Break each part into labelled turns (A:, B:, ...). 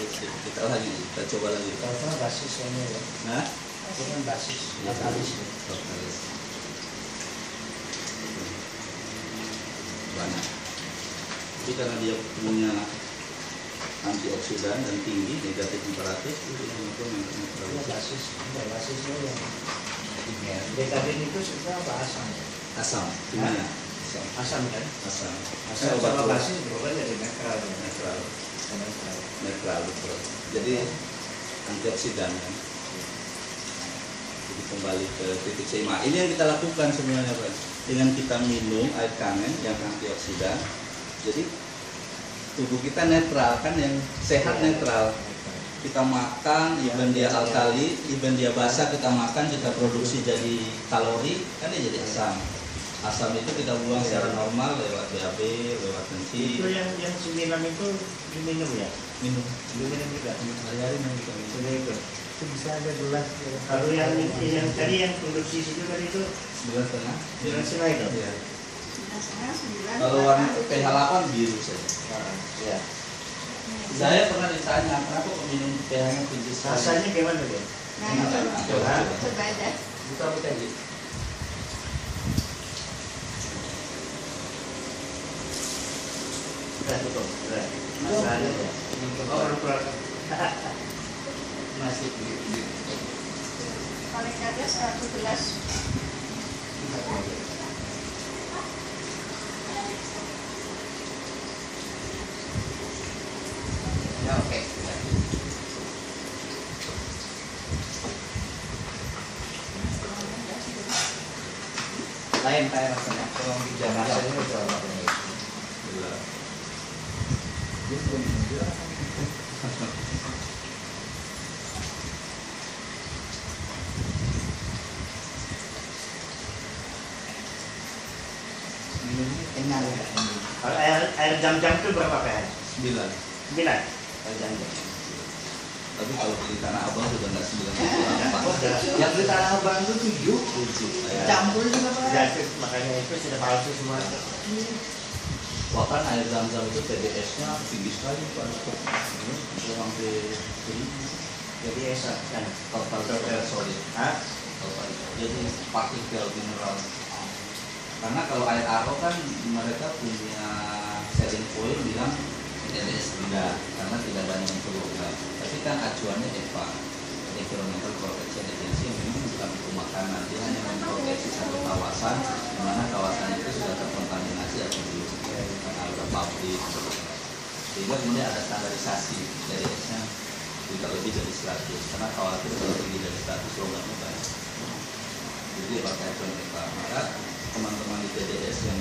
A: kita coba lagi.
B: Kalau basis ini ya.
A: Nah,
B: Itu kan basis katalis.
A: Banyak. Jadi karena dia punya antioksidan dan tinggi negatif temperatur itu yang
B: Itu basisnya yang betadin itu sebenarnya apa asam?
A: asam, kimia.
B: Asam kan?
A: Asam.
B: Asam
A: Obat
B: sama basis berubah jadi netral.
A: Netral betul. Jadi antioksidan kan. Jadi kembali ke titik seimbang. Ini yang kita lakukan sebenarnya Pak. Dengan kita minum air kangen yang antioksidan, jadi tubuh kita netral kan, yang sehat netral. Kita makan, even dia alkali, even dia basah kita makan, kita produksi jadi kalori, kan dia jadi asam. Asam itu kita buang secara normal lewat BAB, lewat kencing.
B: Itu yang 9 itu diminum ya?
A: Minum.
B: Diminum juga.
A: Hari-hari minum kita minum.
B: Itu bisa ada gelas. Kalau yang tadi yang produksi situ tadi itu
A: 9,5.
B: 9,5 itu.
A: Iya. Kalau warna pH 8 biru saja.
B: Ya.
A: Saya pernah ditanya kenapa kok minum pH-nya tinggi sekali.
B: Rasanya gimana dia?
C: Coba aja.
A: Buka tadi.
B: Udah tutup. Udah. Rasanya ya. Oh, baru keluar.
A: Masih
C: Paling ada 1 gelas.
A: ya oke. Lain kayak rasanya. Tolong dijaga.
B: Rasanya udah apa ini?
A: Kenyal ya.
B: Kalau air jam-jam itu berapa pH?
A: 9.
B: 9. Air jam-jam.
A: Tapi kalau di Tanah Abang sudah nggak 9.
D: Yang di Tanah Abang itu 7. Campur juga Pak.
B: Ya, makanya itu sudah palsu semua.
A: Bahkan air zam-zam itu TDS-nya tinggi sekali Pak. Bisa sampai 1000.
B: Jadi esa kan
A: Total solid.
B: Hah?
A: Jadi partikel mineral. Karena kalau air RO kan mereka punya selling point bilang TDS rendah karena tidak banyak mikroorganisme. Tapi kan acuannya EPA, Environmental Protection Agency, yang memang bukan untuk makanan, dia hanya memproteksi satu kawasan di mana kawasan itu sudah terkontaminasi atau belum, karena ada pabrik. Sehingga kemudian ada standarisasi dari TDS-nya tidak lebih dari 100, karena khawatir kalau lebih dari 100 logam banyak. Jadi pakai acuan EPA. Maka teman-teman di TDS yang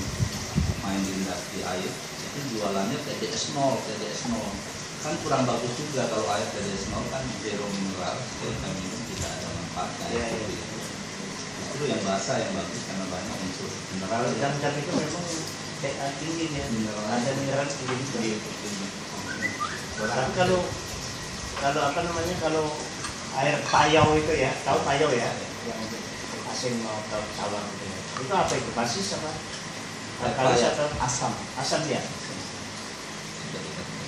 A: main di industri air itu jualannya TDS 0 kan kurang bagus juga. Kalau air TDS 0 kan zero mineral, kita minum tidak ada manfaatnya. Itu yang basah yang bagus karena banyak unsur mineral.
B: Jam-jam itu memang pH tinggi ya. Ada mineral tinggi. Tapi kalau apa namanya, kalau air payau itu ya, tahu payau ya, yang asin mau tahu sawah gitu ya. Itu apa itu? Basis apa? Alkalis atau
A: asam.
B: asam ya?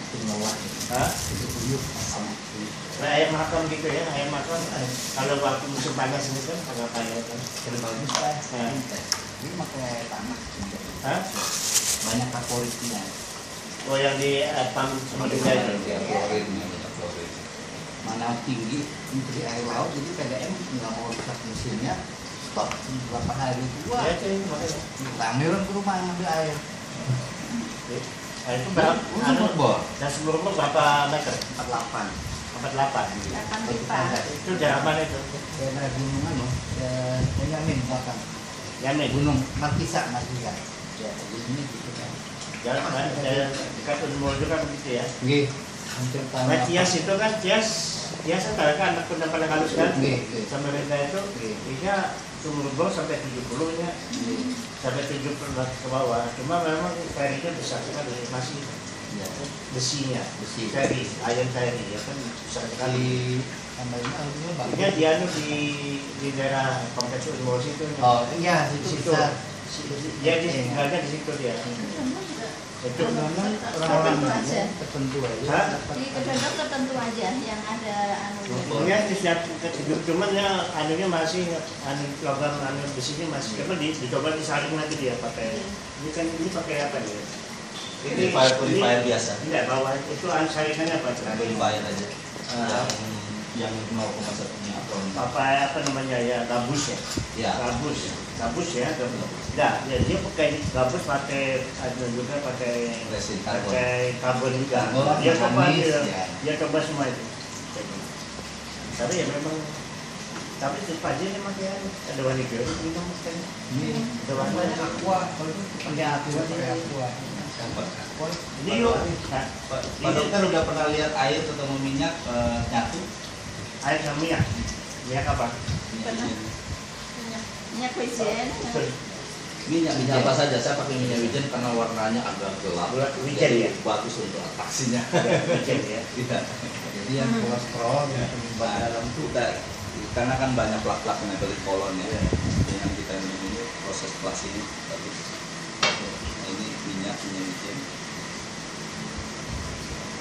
A: Itu menolak.
B: Hah?
A: Itu kuyup asam.
B: Nah, air makam gitu ya, air makam. Kalau waktu musim panas ini kan agak payau kan.
D: Bagus Pak.
B: Nah.
D: Ini pakai tanah.
B: Hah?
D: Banyak favoritnya.
B: Oh, yang di pam sama di
A: Klorin,
B: itu.
A: banyak klorin.
D: Mana tinggi untuk air laut, jadi PDM nggak mau rusak mesinnya, stop berapa hari dua.
B: Ya, itu makanya.
D: Pangeran ke rumah ngambil air.
B: Nah, itu berapa?
D: Sumur bor.
B: Dan sumur berapa meter?
D: 48.
B: 48.
C: 8 pipa.
B: Itu daerah mana itu?
D: Daerah gunungan loh. Yamin belakang.
B: Yamin.
D: Gunung Markisa Markisa.
B: Ya.
D: Di sini gitu kan.
B: Jalan kan dekat Unmul juga begitu ya.
D: Nggih. Hampir
B: Nah,
D: tanah.
B: Tias itu kan Tias kan anak pun paling halus kan.
D: Nggih.
B: Sama kita itu dia sumur bor sampai 70 nya. Sampai 70 ke bawah. Cuma memang ferrynya besar sekali, masih
D: Ya.
B: besinya,
D: Besi.
B: ferry, iron ferry ya kan besar sekali.
D: Tambahnya harusnya bagus.
B: Dia dianu di daerah kompleks Unmul situ.
D: Oh iya, itu
B: Situ.
D: bisa.
B: Dia tinggalnya di situ dia. Itu
D: orang-orang
C: tertentu aja.
D: tertentu aja.
B: Hah?
C: Di kedondong tertentu aja yang ada anunya.
B: Pokoknya di setiap cuman ya anunya masih anu logam anu besinya masih apa dicoba disaring nanti dia pakai ini pakai apa nih?
A: Purifier biasa.
B: Tidak bawah itu saringannya apa?
A: Purifier aja. Yang 0,1-nya
B: Apa namanya ya gabus ya?
A: Ya.
B: Gabus ya. Nah, ya dia pakai gabus pakai ada juga pakai
A: Resin karbon.
B: pakai karbon juga.
D: Karbon,
B: Dia coba
D: manis,
B: dia,
D: ya.
B: dia coba semua itu. Tapi ya memang tapi tetap aja dia pakai ada warna biru minum kayaknya.
D: Ini
B: Ada warna
D: aqua, kalau itu pakai aqua.
B: Ini yuk. Nah,
A: Pak Dokter udah pernah lihat air ketemu minyak nyatu?
B: air sama minyak. Minyak apa?
C: Pernah. Minyak wijen.
A: Minyak apa saja, saya pakai minyak wijen karena warnanya agak gelap.
B: Wijen
A: Jadi
B: ya?
A: bagus untuk atraksinya.
B: Wijen ya.
A: Iya.
D: Jadi yang kolesterol yang penyumbang dalam tuh
A: Kita, karena kan banyak plak-plak yang ada di kolon ya. Yang kita minum ini proses plas ini bagus. Nah, ini minyak wijen.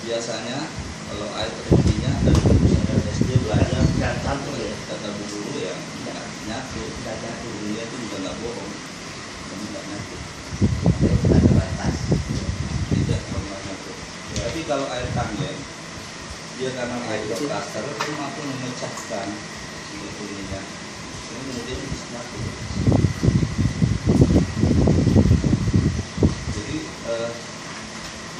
A: Biasanya kalau air ketemu minyak dari misalnya SD belajar
B: Dan campur ya.
A: kata bu guru ya nggak nyatu,
B: Nggak nyatu.
A: Dunia itu juga nggak bohong, kamu nggak nyatu,
D: ada batas.
A: tidak pernah nyatu. Tapi kalau air tanggen dia karena air kaster itu mampu memecahkan itu minyak, kemudian bisa nyatu. Jadi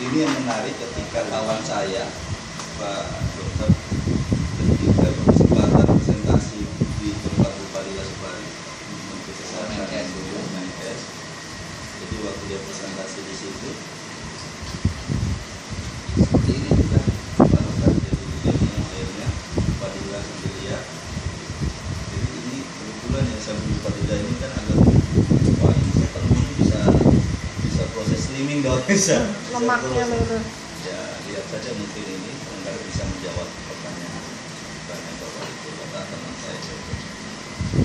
A: ini yang menarik ketika kawan saya Pak Dokter ketika berkesempatan presentasi di tempat Bupati Lasubari Menteri Kesehatan dulu Menkes. Jadi waktu dia presentasi di situ seperti ini juga Pak Dokter, jadi dia minum airnya Padilla sambil lihat. Jadi ini kebetulan yang saya beli Padilla ini kan agak wah ini saya kalau ini bisa proses slimming dong, bisa
C: Lemaknya
A: proses.
C: lurus.
A: Ya lihat saja mungkin ini barangkali bisa menjawab pertanyaan Bapak itu kata teman saya itu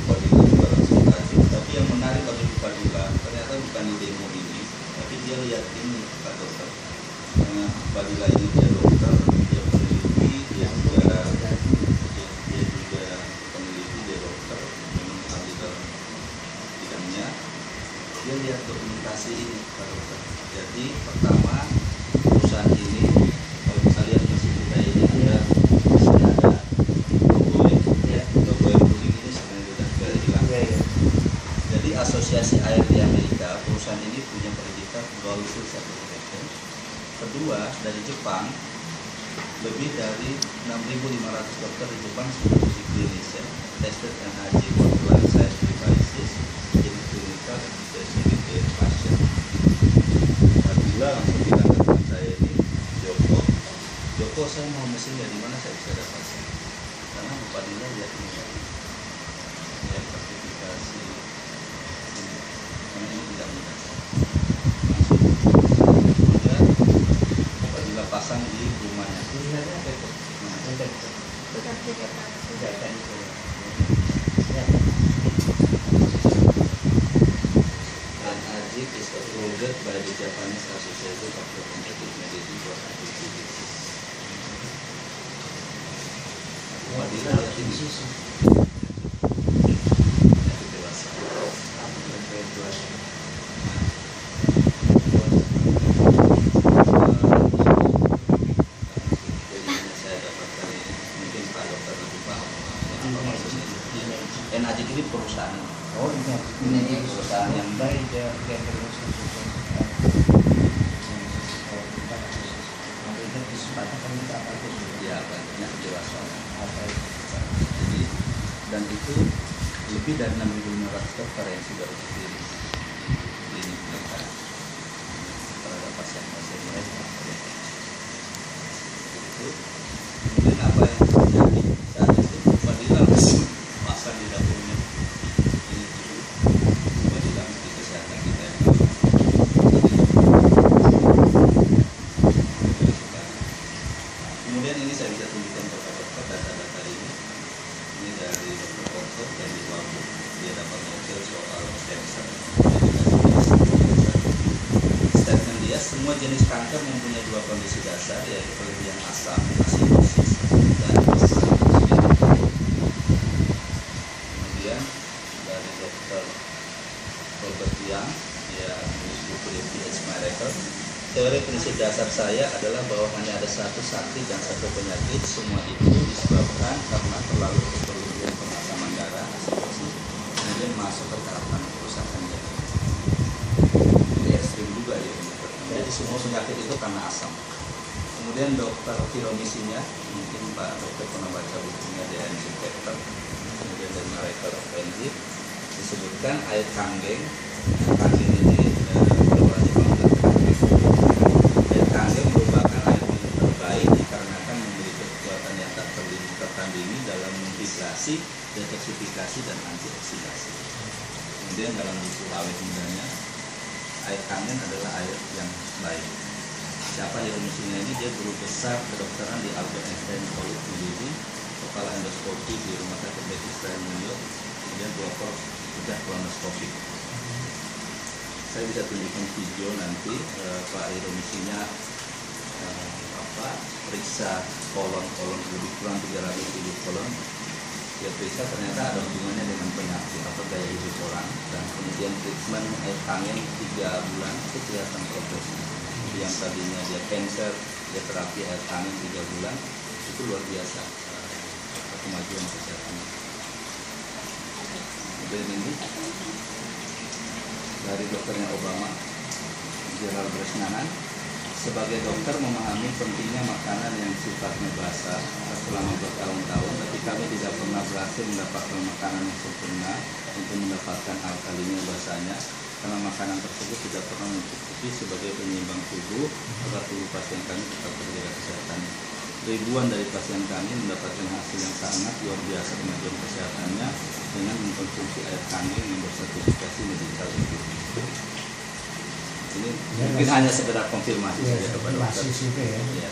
A: Padilla juga langsung tadi. Tapi yang menarik bagi Padilla ternyata bukan di demo ini, tapi dia lihat ini Pak Dokter. Karena Padilla ini dia dokter, dia peneliti, dia juga peneliti, dia dokter, memang ahli dalam bidangnya. Dia lihat dokumentasi ini Pak Dokter. Jadi pertama perusahaan ini kalau kita lihat mesin kita ini ada logo yang kuning ini sebenarnya sudah hilang.
B: Iya, iya.
A: Jadi asosiasi air di Amerika perusahaan ini punya predikat Gold Certification. Kedua dari Jepang lebih dari 6.500 dokter di Jepang sudah uji klinis ya, tested NHG Worldwide Science Devices in clinical investigative patient. Padilla langsung bilang ke teman saya ini Joko saya mau mesinnya di mana saya bisa dapat? Karena Bu Padilla lihat ini tadi, lihat sertifikasi ini, karena ini tidak mudah. Langsung kemudian Padilla pasang di rumahnya.
B: Tulisannya apa itu?
A: Nah,
C: Sertifikasi.
B: Tidak ada itu. Ya.
A: NRG is approved by the Japanese Association of Preventive Medicine for Diabetes. Padilla lihat ini penyakit dewasa. Jadi ini saya dapat dari mungkin Pak Dokter lebih paham apa maksudnya. NRG ini perusahaan.
D: Oh ini
A: Perusahaan yang
B: Baik, dia terus.
D: itu disepakati kita apa itu?
A: ya banyak dewasa.
D: Apa itu?
A: Jadi dan itu lebih dari 6.500 dokter yang sudah uji klinis di mereka terhadap pasien-pasien mereka. Itu kemudian apa yang terjadi saat itu Padilla langsung pasang di dapurnya ini dulu Padilla Menteri Kesehatan kita yang kemudian ini saya bisa tunjukkan kepada dokter data-data ini dari Dr. Porto yang di Lampung. Dia dapat novel soal cancer. Statement dia semua jenis kanker mempunyai dua kondisi dasar, yaitu kelebihan asam, asidosis, dan kemudian dari dokter Robert Young, dia menulis buku The pH Miracle. Teori prinsip dasar saya adalah bahwa hanya ada satu sakit dan satu penyakit, semua itu disebabkan karena terlalu berlebihan pemasaman darah, asidosis, kemudian masuk ke tahapan kerusakan jantung. Jadi ekstrim juga ya. Jadi semua penyakit itu karena asam. Kemudian dokter Tiromisinya, mungkin Pak Dokter pernah baca bukunya The Enzyme Factor, kemudian dari Miracle of Enzyme, disebutkan air kanggeng. Kanggeng ini air kanggeng merupakan air minum terbaik dikarenakan memiliki kekuatan yang tak tertandingi dalam menghidrasi, detoksifikasi, dan antioksidasi. Kemudian dalam buku awet mudanya, air kangen adalah air yang baik. Siapa Tiromisinya ini? Dia guru besar kedokteran di Albert Einstein College di London, kepala endoskopi di Rumah Sakit Bethesda New York, kemudian pelopor sudah kolonoskopi. Saya bisa tunjukkan video nanti Pak Tiromisinya periksa kolon lebih kurang 300.000 kolon. Dia periksa ternyata ada hubungannya dengan penyakit atau gaya hidup orang, dan kemudian treatment air kangen 3 bulan itu kelihatan progresnya. Jadi yang tadinya dia cancer, dia terapi air kangen 3 bulan, itu luar biasa kemajuan kesehatannya. Kemudian ini dari dokternya Obama, Gerald Bresnanan. Sebagai dokter memahami pentingnya makanan yang sifatnya basah selama bertahun-tahun, tapi kami tidak pernah berhasil mendapatkan makanan yang sempurna untuk mendapatkan alkalinya basahnya, karena makanan tersebut tidak pernah mencukupi sebagai penyeimbang tubuh agar tubuh pasien kami tetap terjaga kesehatannya. Ribuan dari pasien kami mendapatkan hasil yang sangat luar biasa kemajuan kesehatannya dengan mengkonsumsi air kangen yang bersertifikasi medical itu. Ini mungkin hanya sekedar konfirmasi saja kepada dokter.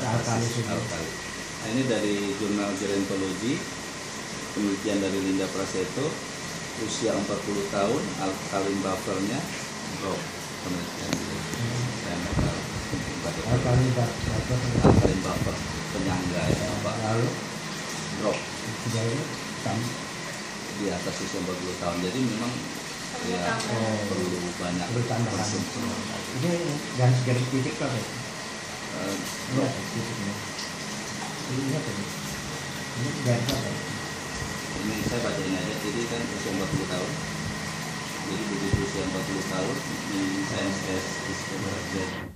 A: Alkali. Nah, ini dari jurnal Gerontologi, penelitian dari Linda Prasetto, usia 40 tahun, alkalin buffernya drop, penelitian itu. Saya nggak tahu. Alkalin buffer penyangga ya Pak. Lalu drop. Di atas usia 40 tahun. Jadi memang ya perlu banyak konsumsi.
B: Ini garis titik apa? Ini apa? Ini garis apa?
A: Ini saya bacain aja. Jadi kan usia 40 tahun. Jadi begitu usia 40 tahun di sains discovered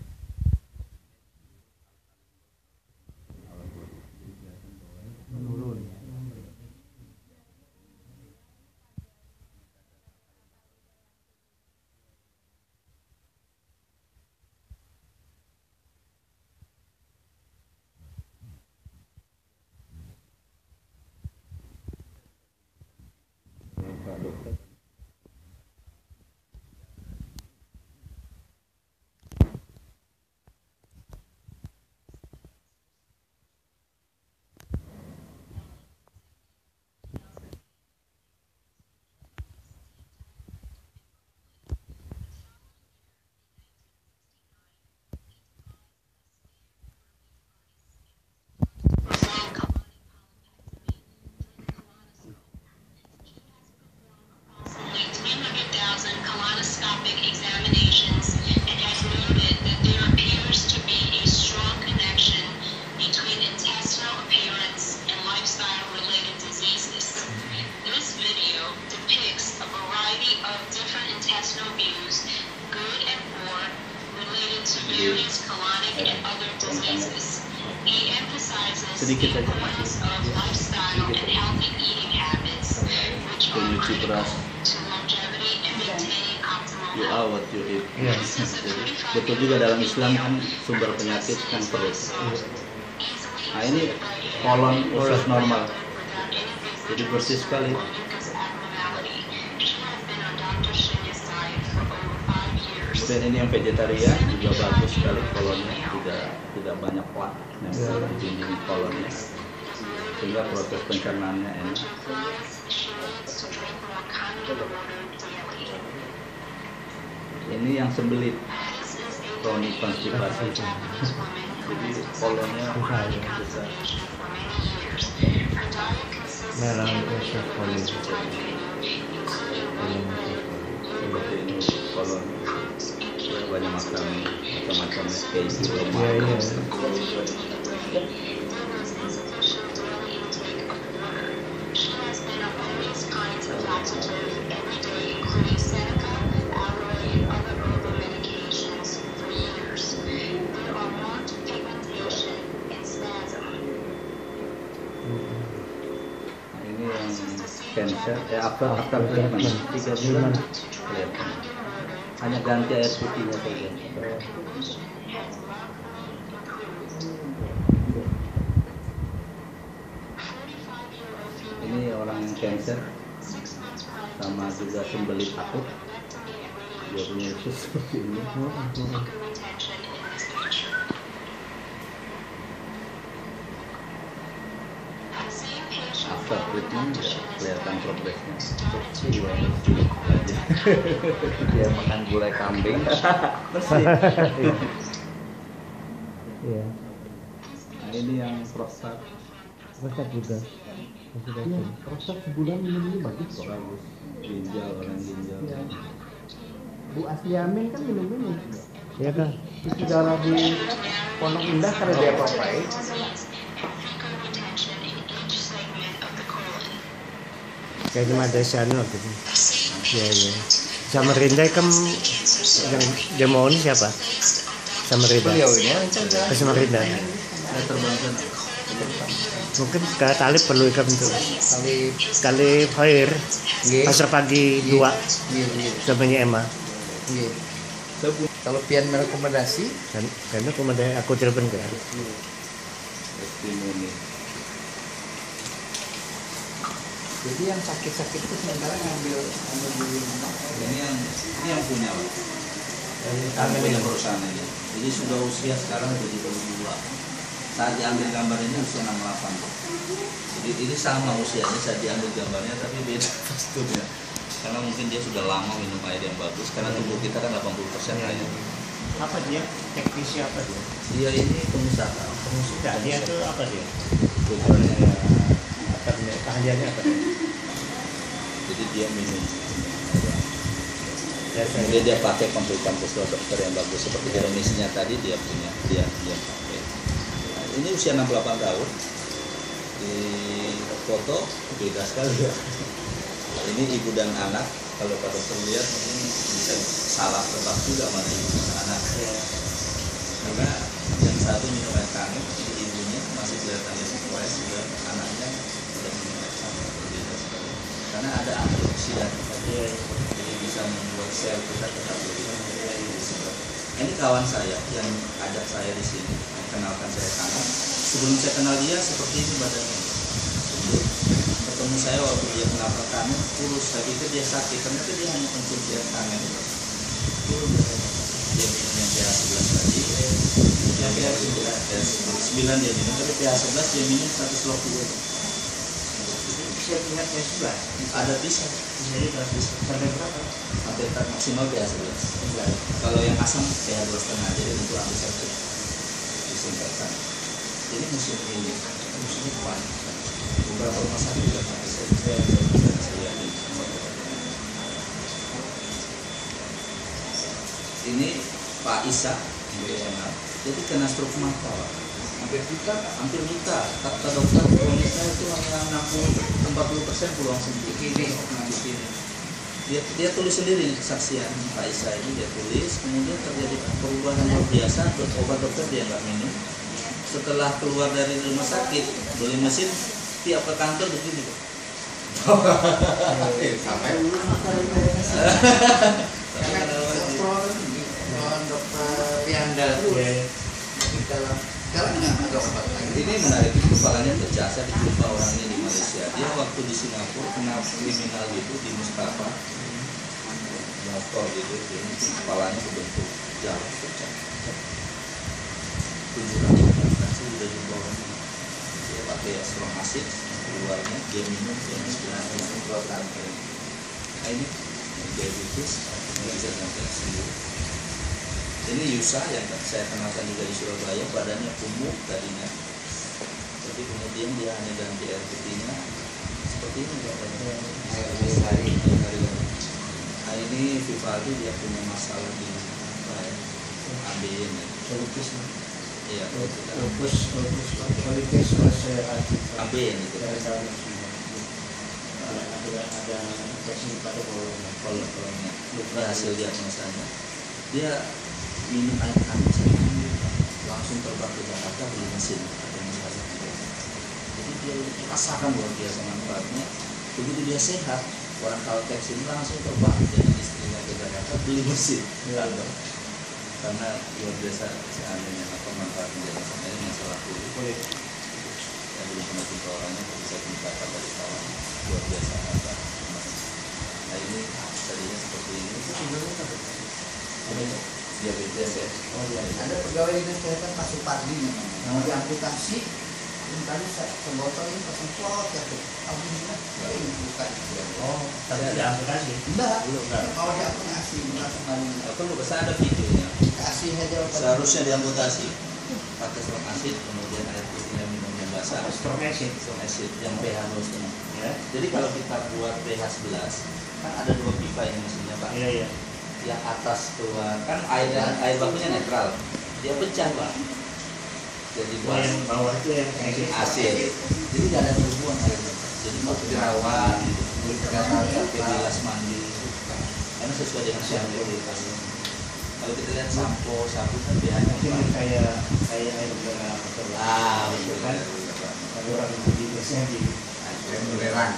A: sedikit saja penyuci beras, you are what you eat. Jadi, betul juga dalam Islam kan sumber penyakit kan perut. Nah ini kolon usus normal, jadi bersih sekali. Kemudian ini yang vegetarian juga bagus sekali, kolonnya tidak banyak plak nempel di dinding kolonnya, sehingga proses pencernaannya enak. Ini yang sembelit, kronik konstipasi. Jadi kolonnya besar.
B: Melankosofolia.
A: Seperti ini kolon. Ya, banyak makan macam-macam keju,
B: Iya, iya.
A: Nah, ini yang cancer, after treatment 3 bulan kelihatan. Hanya ganti air putihnya saja. Ini orang yang cancer sama juga sembelit akut, dia punya usus seperti ini. After treatment ya, kelihatan progresnya. Kecil banget aja. Dia makan gulai kambing. Bersih.
B: Iya.
A: Nah, ini yang prostat.
B: Prostat juga.
D: Iya, prostat sebulan minum ini bagus kok.
A: Bagus. Ginjal, orang ginjal.
D: Iya. Bu Asli Amin kan minum ini.
B: Iya kan?
D: Cuci darah di Pondok Indah karena dia papai.
B: Kayak cuma ada sana waktu itu. Iya, iya. Sama Rinda kan yang dia mau ini siapa? Sama Rinda.
D: Beliau ini yang
B: Sama Rinda.
A: Saya terbang sana.
B: Mungkin ke Talib perlu ikan untuk
D: kali
B: Talib Khair
D: Nggih.
B: pasar pagi 2
D: Nggih.
B: namanya Emma.
D: Nggih. Kalau pian merekomendasi
B: Dan karena kemudian aku telepon ke
A: Testimoni.
D: jadi yang sakit-sakit itu sementara ngambil di mana?
A: Ini yang punya, Pak. Kami punya perusahaan ini. Jadi sudah usia sekarang 72. Saat diambil gambar ini usia 68. Jadi ini sama usianya saat diambil gambarnya, tapi beda posturnya. Karena mungkin dia sudah lama minum air yang bagus. Karena tubuh kita kan 80% air.
B: apa dia? Teknisi apa dia?
A: Dia ini pengusaha.
B: Pengusaha. Dia tuh apa dia?
A: Tujuannya ya,
B: Keahliannya apa dia?
A: jadi dia minum.
B: Biasanya.
A: Kemudian dia pakai konsultasi dokter yang bagus seperti Jeromisnya tadi dia punya, dia pakai. Nah, ini usia 68 tahun. Di foto beda sekali ya. Ini ibu dan anak. Kalau Pak Dokter lihat mungkin bisa salah tebak juga mana ibu dan anak. Karena yang satu minum air kangen, jadi ibunya masih kelihatannya sesuai, dan anaknya sudah minum air kangen. Berbeda sekali. Karena ada antioksidan, jadi bisa membuat sel kita tetap lebih segar. Ini kawan saya yang ajak saya di sini, kenalkan saya kangen. Sebelum saya kenal dia seperti ini badannya. Ketemu saya waktu dia kenapa kangen, kurus. Saya pikir dia sakit, ternyata dia hanya konsumsi air kangen. Dia minum yang pH 11 tadi, yang pH 9 dia minum, tapi pH 11 dia minum 120.
B: Bisa lihat yang sebelah.
A: Ada bisa.
B: Jadi sampai berapa?
A: Sampai maksimal pH 11. Kalau yang asam pH 2,5, jadi untuk ambil satu disinfektan. Jadi musim ini, musim depan, beberapa rumah sakit juga pakai saya lihat ini. Ini Pak Isa, jadi kena stroke mata, Pak. Hampir buta. Kata dokter kronisnya itu hanya 60-40% peluang sembuh. Dia tulis sendiri kesaksian Pak Isa ini, dia tulis, kemudian terjadi perubahan luar biasa. Obat dokter dia nggak minum. Setelah keluar dari rumah sakit, beli mesin, tiap ke kantor begini.
D: Sampai dokter Yanda dalam agak obat lagi.
A: Ini menarik, itu kepalanya pecah. Saya dijumpa orangnya di Malaysia. Dia waktu di Singapura kena kriminal gitu di Mustafa, motor gitu, jadi kepalanya kebentuk jalan pecah. Tujuan kasih udah jumpa orangnya. Dia pakai strong acid keluarnya, dia minum keluar kanker. Nah ini diabetes, ini bisa sampai sembuh. Ini Yusa yang saya kenalkan juga di Surabaya, badannya gemuk tadinya, tapi kemudian dia hanya ganti air putihnya seperti ini katanya.
D: Hari
A: Nah ini Vivaldi dia punya masalah di apa ya? Ambeien ya.
D: lupus
A: Iya,
D: lupus colitis ulceratif
A: ambeien itu.
D: ada infeksi pada
A: Kolonnya berhasil diagnosanya. Dia minum air hangat saja langsung terbang ke Jakarta beli mesin ada masalah. Jadi dia rasakan luar biasa manfaatnya. Begitu dia sehat, orang Caltex ini langsung terbang jadi istrinya ke Jakarta beli mesin. Karena luar biasa seandainya apa manfaatnya dari sana ini masalah kulit. Saya belum pernah jumpa orangnya, tapi saya ceritakan dari kawan luar biasa apa. Nah ini tadinya seperti ini. Diabetes ya.
D: Oh iya, ada pegawai dinas kesehatan Pak Supardi namanya. Di amputasi, tadi saya sebotol ini pasang plot ya tuh. Alhamdulillah, ini bukan.
B: Oh, tapi tidak amputasi.
D: Enggak,
A: Belum, enggak.
D: kalau di amputasi bukan kembali.
A: Perlu saya ada videonya.
D: Kasih aja.
A: Seharusnya diamputasi pakai strok acid, kemudian air putihnya minum yang basah.
B: Strok acid.
A: Strok acid yang pH 0,5.
B: Ya.
A: Jadi kalau kita buat pH 11, kan ada 2 pipa ini mesinnya Pak.
B: Iya, iya.
A: Yang atas keluar kan air bakunya netral, dia pecah Pak. Jadi
B: Oh, yang bawah itu yang
A: acid. Jadi nggak ada berhubungan airnya. Jadi mau dirawat, pakai bilas mandi, karena sesuai dengan shampoo di kasih. Kalau kita lihat sampo kan pH-nya
B: mungkin kayak air mineral atau
A: betul
B: kan. Kalau orang di biasanya di
D: Belerang.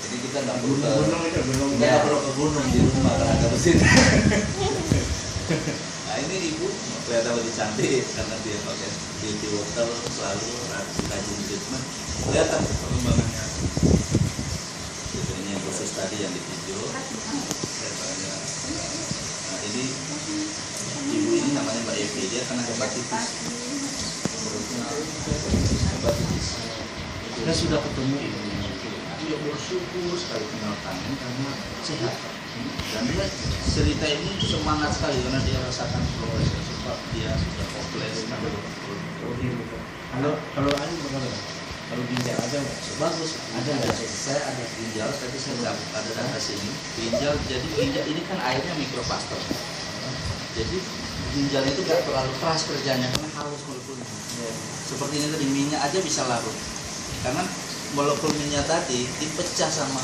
A: Jadi kita nggak perlu ke
B: gunung itu gunung.
A: kita nggak perlu ke gunung di rumah karena ada mesin. Nah ini ibu kelihatan lebih cantik karena dia pakai beauty water selalu rajin treatment. Kelihatan perkembangannya. Jadi ini yang khusus tadi yang di video. Nah ini ibu ini namanya Mbak Evi, dia kena hepatitis. Hepatitis. Kita sudah ketemu ibunya. Dia bersyukur sekali kenal kami karena sehat. Dan dia cerita ini semangat sekali karena dia rasakan progres sebab dia sudah hopeless.
B: Kalau ada bagaimana? Kalau ginjal ada nggak?
A: Bagus, ada nggak? Saya ada ginjal, tapi saya nggak ada data sini. Ginjal, jadi ginjal ini kan airnya mikroplastik. Jadi ginjal itu nggak terlalu keras kerjanya karena halus molekulnya. Seperti ini tadi minyak aja bisa larut. Karena molekul minyak tadi dipecah sama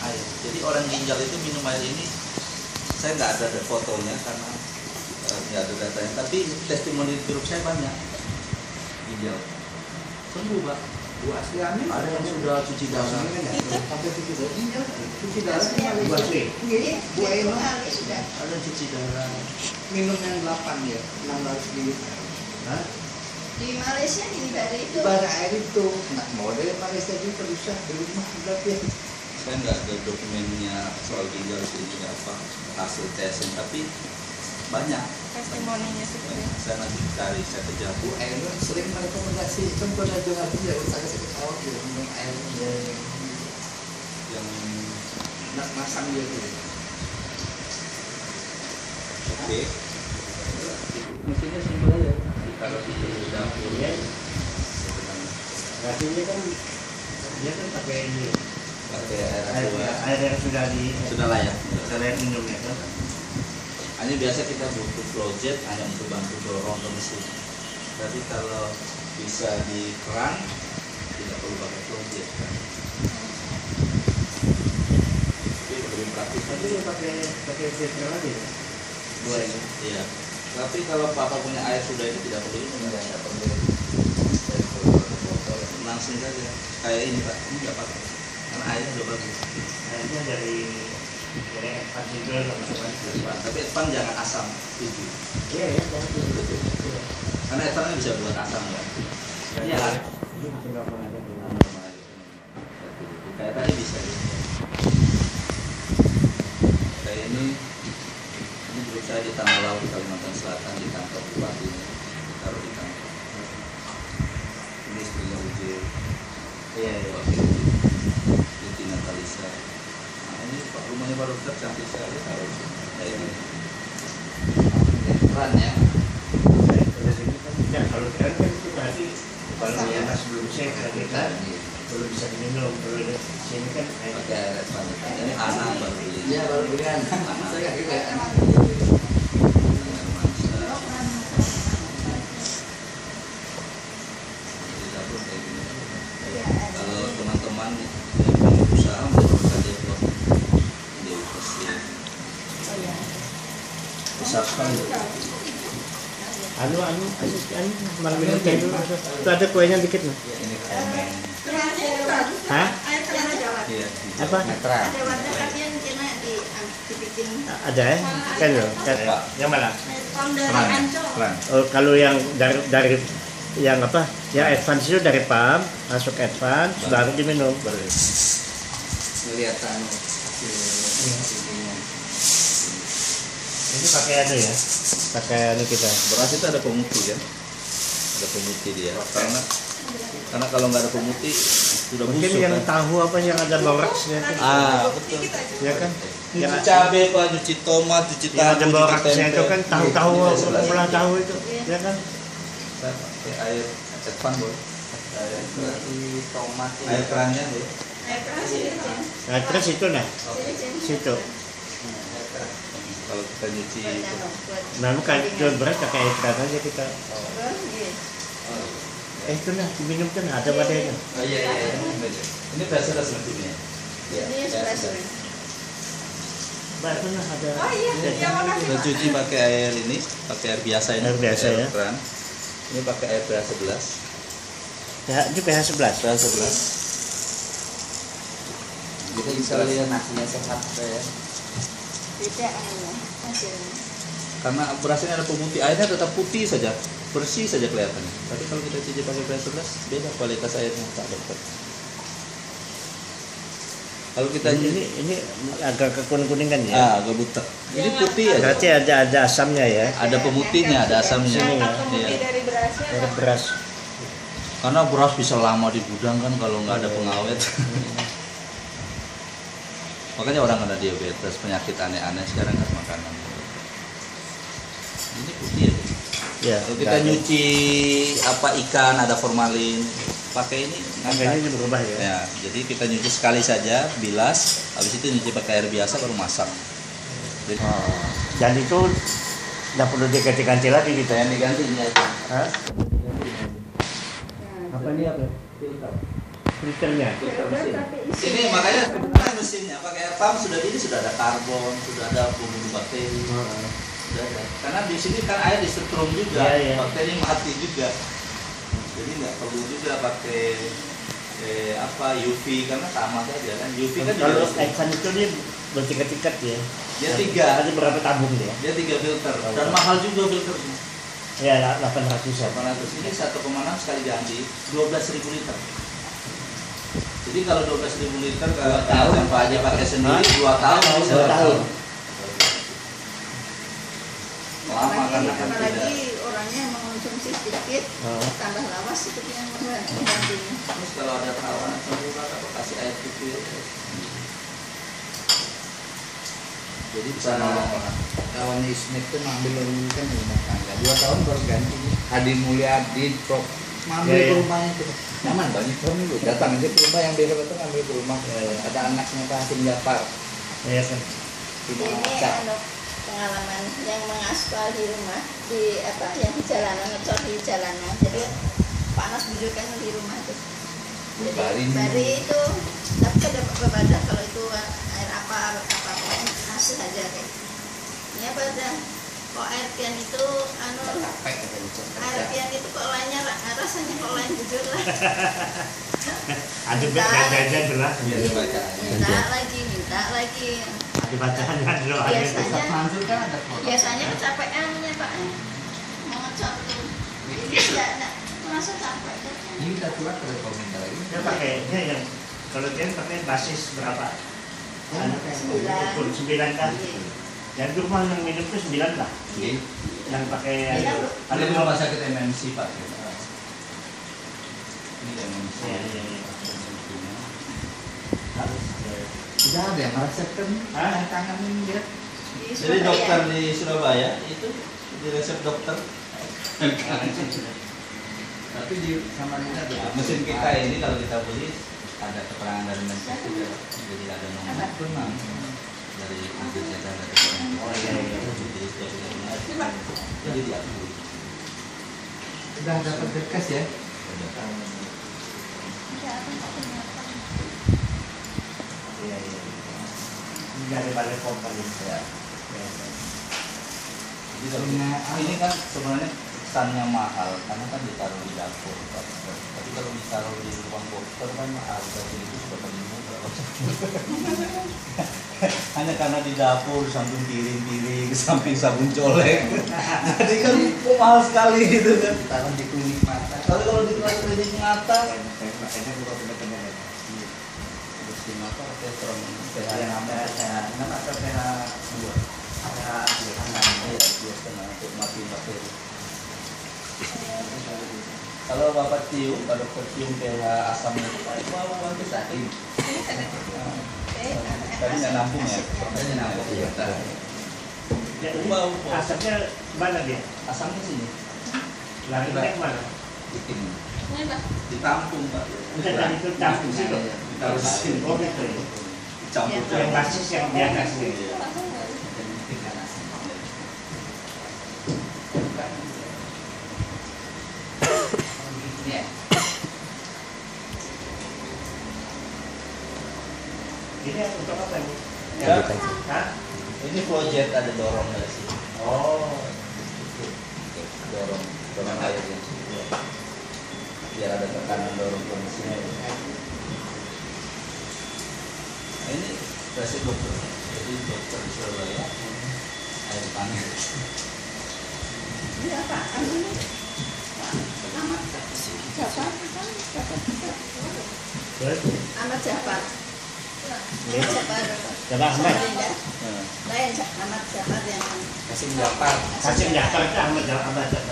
A: air. Jadi orang ginjal itu minum air ini, saya nggak ada fotonya karena nggak ada datanya. Tapi testimoni di grup saya banyak ginjal sembuh Pak.
D: Bu asliannya
A: Ada yang sudah cuci darah.
D: sampai cuci darah cuma
B: Buat sih.
C: Jadi
D: Bu Eno
C: kali sudah.
A: Ada yang cuci darah.
D: minum yang 8 ya, 600 ml.
B: Hah?
C: Di Malaysia di negara itu.
D: Bara air itu, nah model Malaysia juga bisa di rumah berarti.
A: Saya nggak ada dokumennya soal ginjal sini apa hasil tesnya, tapi banyak.
C: Testimoninya seperti itu.
A: Saya nanti cari, saya kejar.
D: Bu air sering merekomendasi kan pada dengar dia saya sakit awak dia minum air
A: Yang
D: nak masang dia tuh.
A: oke. Mesinnya simpel aja. Ditaruh di dapur.
B: Ya. Rasanya kan dia kan pakai ini
A: Pakai air aqua.
B: air yang sudah
A: Sudah layak.
B: layak minum ya kan.
A: Hanya biasa kita butuh flow-jet hanya untuk bantu dorong ke mesin. Tapi kalau bisa di keran tidak perlu pakai flow-jet. Tapi lebih praktis.
B: Tapi dia pakai filter aja ya. Dua ini.
A: Iya. Tapi kalau papa punya air sudah ini tidak perlu ini.
D: Enggak perlu.
A: Langsung saja. Kayak ini Pak, ini nggak pakai. Karena airnya udah bagus.
B: Airnya dari Evan juga sama
A: Tapi Evan jangan asam 7.
B: Iya ya, betul.
A: Karena Evan kan bisa buat asam ya. Iya kan? Kayak tadi bisa ya. Kayak ini grup saya di Tanah Laut Kalimantan Selatan di kantor bupati ini taruh di kantor. Ini istrinya Ujir.
B: Iya, iya.
A: Di Natalisa. Nah ini Pak rumahnya Pak Dokter cantik sekali taruh di sini. Kayak ini. ukurannya.
B: Kalau keren kan itu berarti kalau yang masih belum shake kan belum bisa diminum. Kalau di sini kan
A: Pakai air advance. Ini anak baru beli.
D: Iya baru belian. Saya kayak gitu ya.
A: Kalau teman-teman yang berusaha bisa depot di Persib. Besar sekali.
B: anu malam minum teh dulu. Itu ada kuenya dikit nih.
A: Ini komen.
B: Hah?
A: Iya.
B: Apa?
A: Netral.
C: Ada warna kalian kena dibikin
B: Ada ya? Kan loh. Kan. Yang mana?
C: dari ancol.
A: Pelan.
B: Oh, kalau yang dari yang apa? Yang advance itu dari pump masuk advance baru diminum.
D: Kelihatan hasilnya.
B: Ini pakai anu ya? Pakai anu kita.
A: Beras itu ada pemutih kan? Ada pemutih dia. Karena kalau nggak ada pemutih sudah
B: Mungkin
A: busuk
B: yang
A: kan.
B: tahu apa yang ada boraksnya kan?
A: Betul.
B: Ya kan?
A: Nyuci cabai pak, nyuci tomat, nyuci
B: Yang ada
A: tahu, nyuci
B: boraksnya itu kan tahu
A: Iya,
B: olah tahu itu, ya kan?
A: Saya pakai air advance boleh.
D: Di tomat
A: Air kerannya boleh.
C: Air keras ini Jen.
B: Nah, terus itu nah,
C: Ini, Jen.
B: situ.
A: Kalau kita nyuci
C: Buat
A: itu.
C: anu, buat
B: Nah, bukan jual beras pakai air keran aja kita.
C: turun, iya.
B: Itu nah, diminum tuh nah, ada wadahnya.
A: Oh iya iya. Ini biasa mesinnya.
C: Ini sebelah sini.
B: Mbak, itu nah ada.
C: Oh iya, iya makasih
A: Kita
C: Pak.
A: cuci pakai air ini, pakai air biasa ini.
B: Air biasa ya.
A: Keran. Ini pakai air pH 11.
B: Ya, itu pH 11.
A: pH 11.
D: kita bisa lihat nasinya sehat ya.
C: Beda anunya, hasilnya.
A: Karena beras ini ada pemutih, airnya tetap putih saja, bersih saja kelihatannya. Tapi kalau kita cuci pakai pH 11, beda kualitas airnya, tak dokter. Kalau kita
B: Ini agak kekuning-kuningan ya.
A: agak butek. Ini putih aja.
B: Berarti ada asamnya ya.
A: Ada pemutihnya, ada asamnya.
B: Sini ya.
C: Pemutih
A: Iya.
C: dari berasnya
B: Dari
C: Pak.
B: beras.
A: Karena beras bisa lama di gudang kan kalau nggak ada pengawet. Makanya orang kena diabetes, penyakit aneh-aneh sekarang kan makanan. Ini putih ya.
B: Ya.
A: Kalau kita nyuci apa ikan ada formalin, pakai ini
B: Angkanya ini berubah ya.
A: Ya, jadi kita nyuci sekali saja, bilas, habis itu nyuci pakai air biasa baru masak. Jadi
B: Dan itu nggak perlu diganti-ganti lagi gitu ya.
A: yang diganti ini aja.
B: Hah?
C: Nah,
B: Apa ini apa?
A: Filter.
B: Filternya.
A: Filter mesin.
C: tapi isi-
A: Ini makanya sebenarnya mesinnya pakai air pump sudah ini sudah ada karbon, sudah ada pembunuh bakteri, sudah ada. Karena di sini kan air disetrum juga,
B: Iya, iya.
A: bakteri mati juga. Jadi nggak perlu juga pakai apa UV karena sama saja kan. UV kan juga
B: Kalau
A: listrik.
B: advance itu dia bertingkat-tingkat ya.
A: Dia tiga.
B: Ada berapa tabung dia?
A: Dia 3 filter dan mahal juga filternya.
B: Ya 800-an.
A: 800 ini 1,6 sekali ganti 12.000 liter. Jadi kalau 12.000 liter kalau tanpa aja pakai sendiri 2 tahun bisa
B: 2 tahun.
A: Lama karena kan tidak.
C: apalagi orangnya mengonsumsi sedikit, tambah lawas itu yang menggantinya.
A: Terus kalau ada tawaran campuran apa kasih air putih aja. Jadi bisa nolong orang.
D: Kawan Ismet tuh ngambil kan di rumah tangga 2 tahun baru ganti. Hadi Mulyadi Prok ngambil
B: Ya,
D: ke
B: ya.
D: rumahnya tuh. Nyaman banyak orang itu datang aja ke rumah yang biasa itu ngambil ke rumah.
B: Ya, ya.
D: Ada anaknya Pak Hasim Jafar
B: Iya kan.
D: di
C: Ini
D: Malaysia.
C: anu, pengalaman yang mengaspal di rumah di apa yang di jalanan ngecor di jalanan jadi panas bujukan di rumah tuh jadi
D: Bari.
C: bari itu tapi kan dapat berbeda kalau itu air apa pokoknya hasil aja kayak ini apa ada kok air pian itu anu
D: Capek katanya,
C: air
D: capek.
C: pian itu kok lainnya rasanya kok lain bujur lah
B: Ada beda-beda jelas.
A: Biar dibaca.
C: minta lagi
B: Dibacaan kan dulu ada itu.
C: biasanya
D: Ustaz Mansur kan ada foto.
C: biasanya kecapeannya Pak mau ngecor tuh ini tidak merasa capek kan
D: Ini kita curhat ke komentar lagi.
B: Dia pakainya yang kalau dia pakai basis berapa?
D: Anu,
B: Ukur 9 kan. Yang di rumah yang minum itu 9 lah.
A: Jadi
B: Yang pakai
C: Iya,
B: anu.
A: ada di rumah sakit MMC Pak. Ini MMC.
B: Iya, iya, iya.
D: Harus. Sudah ada yang merasakan
B: Hah?
D: tangan ini dia.
C: di
A: Jadi
C: Surabaya.
A: dokter di Surabaya itu di resep dokter.
D: Tapi di Samarinda
A: Ya, mesin kita ini kalau kita beli ada keterangan dari Menkes juga, jadi ada nomor dari izin saya dari
B: Oh iya iya.
A: jadi setiap bulan jadi diakui.
D: udah dapat berkas ya.
B: Iya iya. Ini dari balik company ya.
A: Jadi kalau ini kan sebenarnya kesannya mahal karena kan ditaruh di dapur, tapi kalau ditaruh di ruang dokter kan harga itu sudah paling murah. Hanya karena di dapur samping piring-piring, samping sabun colek, jadi kan kok mahal sekali gitu kan.
D: Taruh di klinik mata.
A: Kalau di klinik mata,
B: Makanya bukan benar-benar.
A: di mata pakai terong
B: Yang ada nama atau PH dua. Ada
A: iya biasanya untuk mati bakteri. Kalau bapak cium, kalau dokter cium pH asamnya itu mau bantu sakit. Tadi nggak nampung ya? Tadi nampung ya.
B: bau. Asapnya mana dia?
A: Asamnya sini.
B: Larinya kemana?
A: Bikin. Ditampung pak.
B: Bukan tadi itu tampung situ.
A: Ditaruh di sini.
B: Oh gitu ya.
A: Campur.
B: Yang basis yang di atas nih. Ini untuk apa ini?
A: Ya.
B: Hah?
A: Ini flow jet ada dorong dari sini.
B: Oh.
A: Dorong airnya. Biar ada tekanan dorong ke mesinnya. Nah, ini resep dokter. Jadi dokter di Surabaya air panas.
C: Ini apaan ini? Amat Jabat kan? Amat Jabat. Jabat.
B: Coba Ahmad.
C: Lain Amat Jabat yang
A: Kasih Japar.
B: Kasih Jafar itu Ahmad Ahmad.
C: Jabat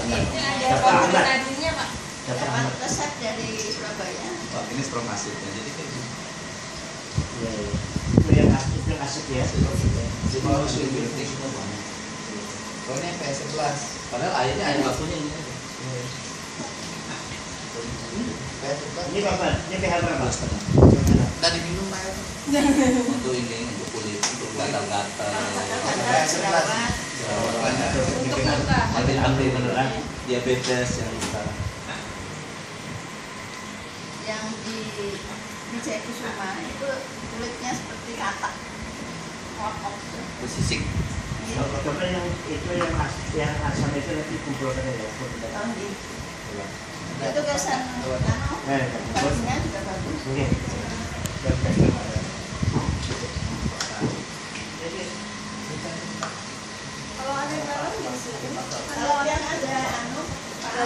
E: tadinya Pak.
B: Jafar
C: Jabat
B: Ahmad.
C: resep dari Surabaya.
A: Oh, ini stromasitnya. Jadi kayak gitu.
B: Iya iya. Itu yang asik ya.
A: Jadi mau suntik semua banyak.
D: Kalau ini PS11.
A: Padahal airnya air bakunya ini aja.
D: PS11.
B: Ini Bapak, ini pH berapa?
D: Tadi minum air.
A: Untuk ini untuk kulit, untuk gatal-gatal.
C: Kata-kata jerawat.
E: Untuk muka.
A: Bakteri diabetes yang sekarang.
C: Yang di Jayakusuma itu kulitnya seperti katak. Ngokok.
A: Bersisik.
B: Coba yang itu yang asam itu nanti kumpulkan ya.
C: Tahun di itu kesan bajunya juga bagus.
B: Oke.
C: Kalau ada yang kalau yang ada anu, ada